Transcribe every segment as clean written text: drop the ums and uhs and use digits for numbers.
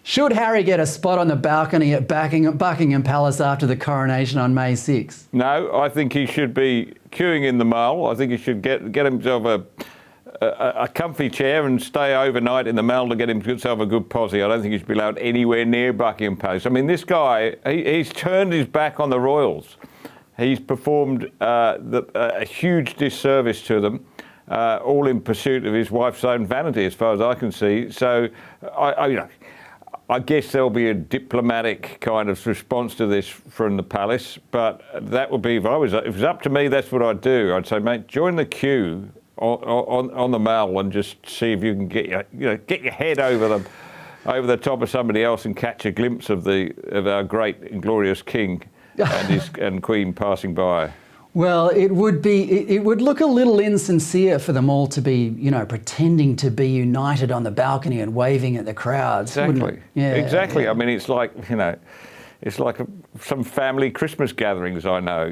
Should Harry get a spot on the balcony at Buckingham Palace after the coronation on May 6th? No, I think he should be queuing in the Mall. I think he should get himself a comfy chair and stay overnight in the Mall to get himself a good posse. I don't think he should be allowed anywhere near Buckingham Palace. I mean, this guy, he's turned his back on the royals. He's performed a huge disservice to them, all in pursuit of his wife's own vanity, as far as I can see. So, I guess there'll be a diplomatic kind of response to this from the palace, but that would be, if it was up to me, that's what I'd do. I'd say, mate, join the queue on the Mall and just see if you can get your head over the top of somebody else and catch a glimpse of our great and glorious king and Queen passing by. Well, it would look a little insincere for them all to be, pretending to be united on the balcony and waving at the crowds. Exactly. Yeah. Exactly. I mean, it's like, it's like some family Christmas gatherings I know.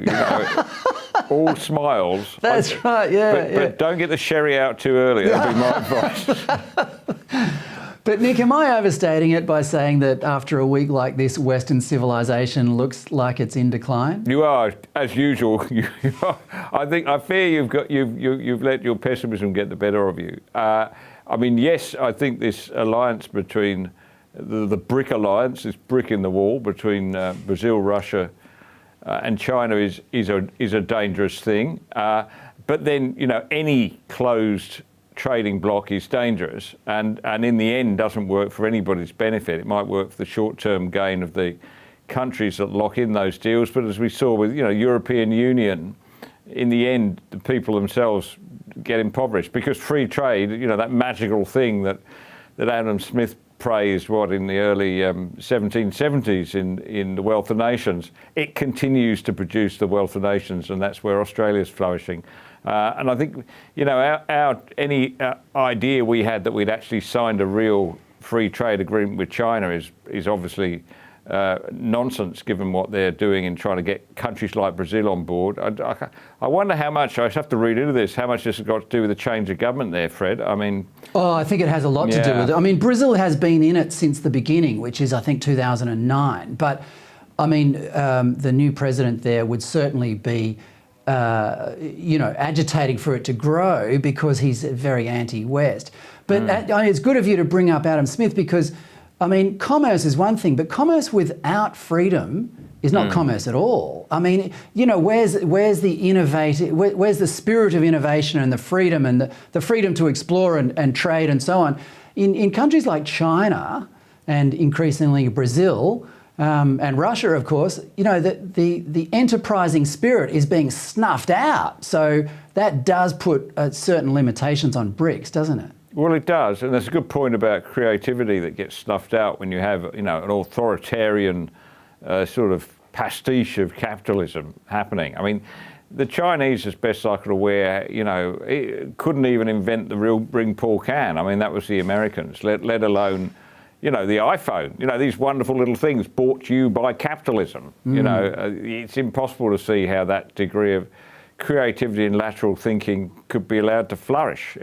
All smiles. That's right. Yeah. But don't get the sherry out too early. That'd be my advice. But Nick, am I overstating it by saying that after a week like this, Western civilization looks like it's in decline? You are, as usual. I fear you've let your pessimism get the better of you. I mean, yes, I think this alliance between the BRIC alliance, this brick in the wall between Brazil, Russia, and China is a dangerous thing. But then any closed trading bloc is dangerous, and in the end doesn't work for anybody's benefit. It might work for the short-term gain of the countries that lock in those deals, but as we saw with European Union, in the end the people themselves get impoverished because free trade, that magical thing that Adam Smith praised in the early 1770s in the Wealth of Nations, it continues to produce the wealth of nations, and that's where Australia's flourishing. And I think, any idea we had that we'd actually signed a real free trade agreement with China is obviously nonsense, given what they're doing in trying to get countries like Brazil on board. I wonder how much, I just have to read into this, how much this has got to do with the change of government there, Fred. I mean... Oh, I think it has a lot to do with it. I mean, Brazil has been in it since the beginning, which is, I think, 2009. But, I mean, the new president there would certainly be... agitating for it to grow because he's very anti-West. But it's good of you to bring up Adam Smith because, I mean, commerce is one thing, but commerce without freedom is not commerce at all. I mean, where's the spirit of innovation and the freedom and the freedom to explore and trade and so on? In countries like China and increasingly Brazil, and Russia, of course, the enterprising spirit is being snuffed out. So that does put certain limitations on BRICS, doesn't it? Well, it does. And there's a good point about creativity that gets snuffed out when you have, an authoritarian sort of pastiche of capitalism happening. I mean, the Chinese, as best I could aware, couldn't even invent the real ring Paul can. I mean, that was the Americans, let alone... the iPhone, these wonderful little things brought to you by capitalism. It's impossible to see how that degree of creativity and lateral thinking could be allowed to flourish